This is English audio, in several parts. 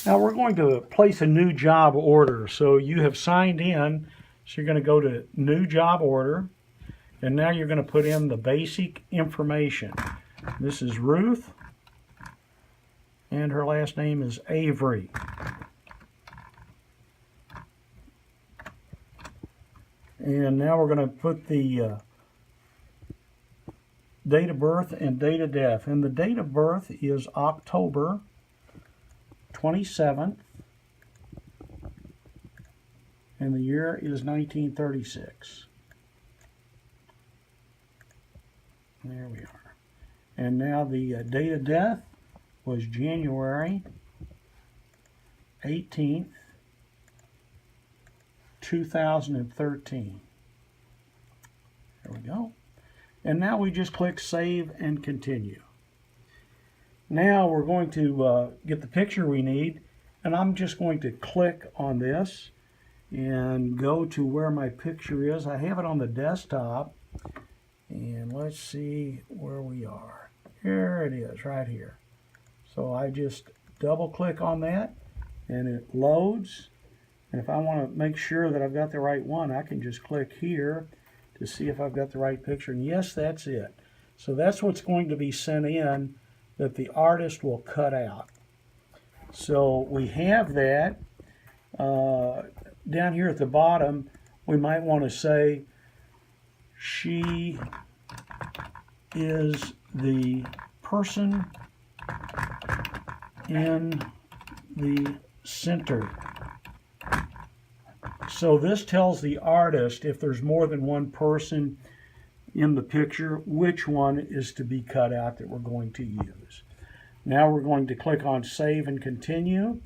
Now we're going to place a new job order. So you have signed in, so you're going to go to new job order, and now you're going to put in the basic information. This is Ruth, and her last name is Avery. And now we're going to put the date of birth and date of death. And the date of birth is October 27th, and the year is 1936. There we are. And now the date of death was January 18th, 2013. There we go. And now we just click Save and Continue. Now we're going to get the picture we need, and I'm just going to click on this and go to where my picture is. I have it on the desktop, and let's see where we are. Here it is, right here. So I just double click on that, and it loads. And if I want to make sure that I've got the right one, I can just click here to see if I've got the right picture. And yes, that's it. So that's what's going to be sent in that the artist will cut out. So we have that. Down here at the bottom, we might want to say, she is the person in the center. So this tells the artist, if there's more than one person in the picture, which one is to be cut out that we're going to use. Now we're going to click on Save and Continue.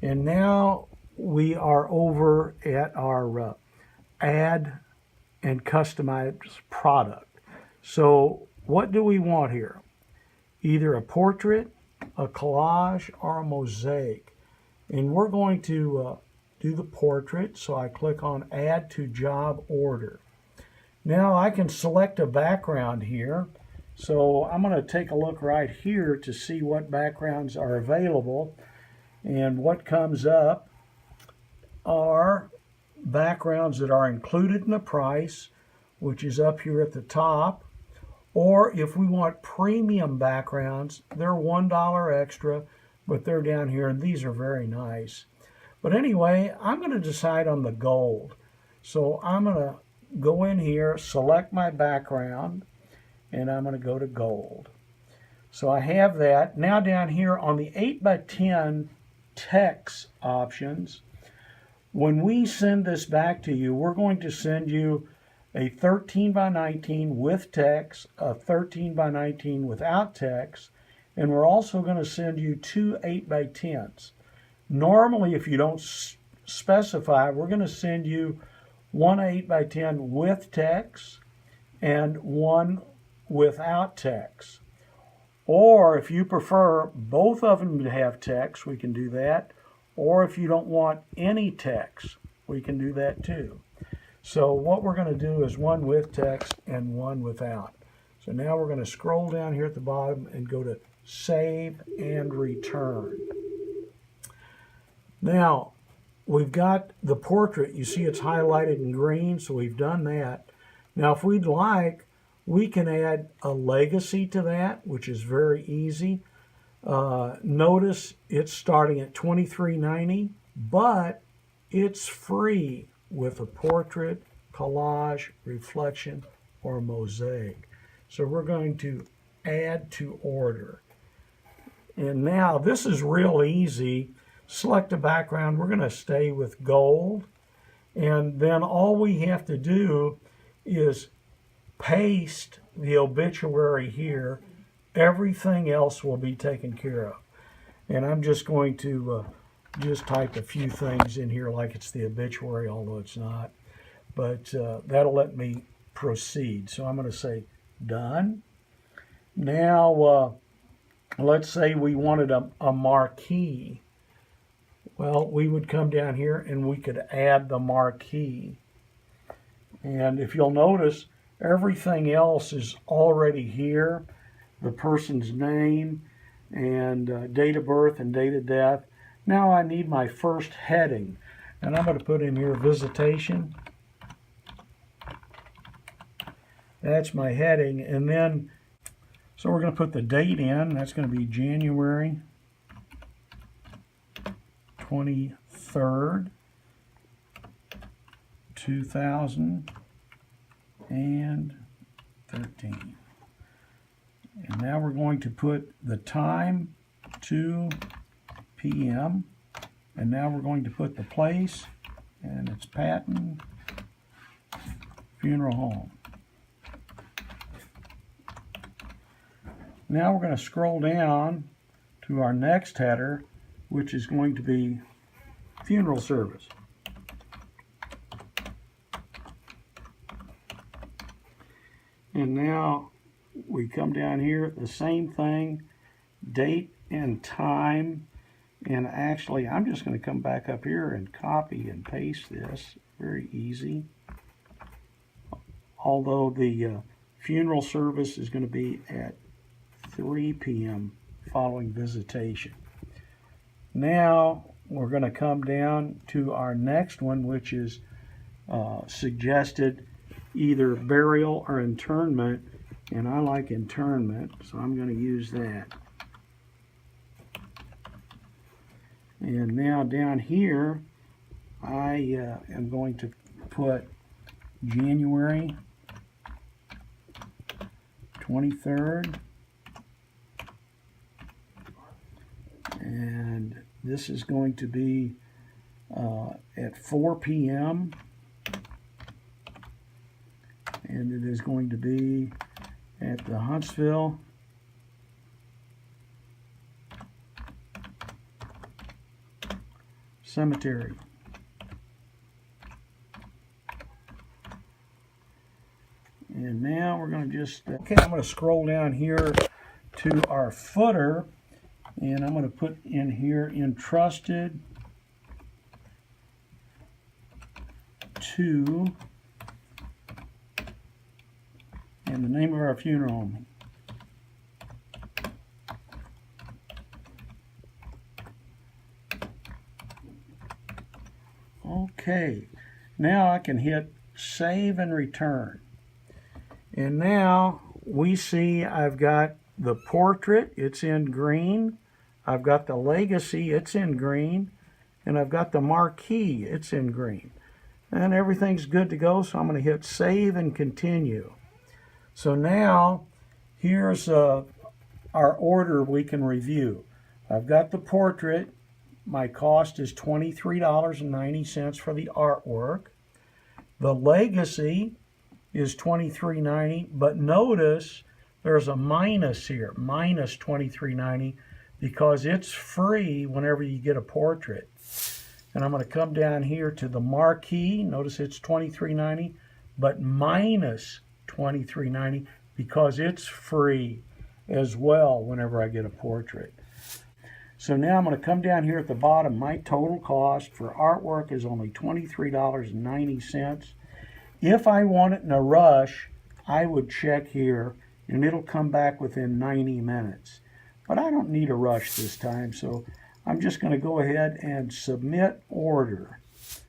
And now we are over at our Add and Customize product. So what do we want here? Either a portrait, a collage, or a mosaic. And we're going to do the portrait, so I click on Add to Job Order. Now I can select a background here, so I'm going to take a look right here to see what backgrounds are available, and what comes up are backgrounds that are included in the price, which is up here at the top, or if we want premium backgrounds, they're $1 extra, but they're down here, and these are very nice. But anyway, I'm going to decide on the gold. So I'm going to go in here, select my background, and I'm going to go to gold. So I have that. Now down here on the 8x10 text options, when we send this back to you, we're going to send you a 13x19 with text, a 13x19 without text, and we're also going to send you two 8x10s. Normally, if you don't specify, we're going to send you one 8x10 with text and one without text. Or if you prefer both of them to have text, we can do that. Or if you don't want any text, we can do that too. So what we're going to do is one with text and one without. So now we're going to scroll down here at the bottom and go to Save and Return. Now, we've got the portrait. You see it's highlighted in green, so we've done that. Now, if we'd like, we can add a legacy to that, which is very easy. Notice it's starting at $23.90, but it's free with a portrait, collage, reflection, or mosaic. So we're going to add to order. And now this is real easy. Select a background. We're going to stay with gold. And then all we have to do is paste the obituary here. Everything else will be taken care of. And I'm just going to just type a few things in here like it's the obituary, although it's not. But that'll let me proceed. So I'm going to say done. Now, let's say we wanted a marquee. Well, we would come down here and we could add the marquee. And if you'll notice, everything else is already here. The person's name and date of birth and date of death. Now I need my first heading, and I'm going to put in here visitation. That's my heading, and then so we're going to put the date in. That's going to be January 23rd, 2013. And now we're going to put the time, 2 p.m. And now we're going to put the place, and it's Patton Funeral Home. Now we're going to scroll down to our next header, which is going to be funeral service. And now we come down here, the same thing, date and time. And actually, I'm just going to come back up here and copy and paste this. Very easy. Although the funeral service is going to be at 3 p.m. following visitation. Now we're going to come down to our next one, which is suggested either burial or internment, and I like internment, so I'm going to use that. And now down here, I am going to put January 23rd, and this is going to be at 4 p.m. and it is going to be at the Huntsville Cemetery. And now we're going to just, okay, I'm going to scroll down here to our footer, and I'm going to put in here entrusted to, and the name of our funeral home. Okay, now I can hit save and return. And now we see I've got the portrait, it's in green. I've got the legacy, it's in green. And I've got the marquee, it's in green. And everything's good to go, so I'm going to hit save and continue. So now here's our order we can review. I've got the portrait. My cost is $23.90 for the artwork. The legacy is $23.90, but notice there's a minus here, minus $23.90, because it's free whenever you get a portrait. And I'm going to come down here to the marquee. Notice it's $23.90, but minus $23.90 because it's free as well whenever I get a portrait. So now I'm going to come down here at the bottom. My total cost for artwork is only $23.90. If I want it in a rush, I would check here and it'll come back within 90 minutes. But I don't need a rush this time, so I'm just going to go ahead and submit order.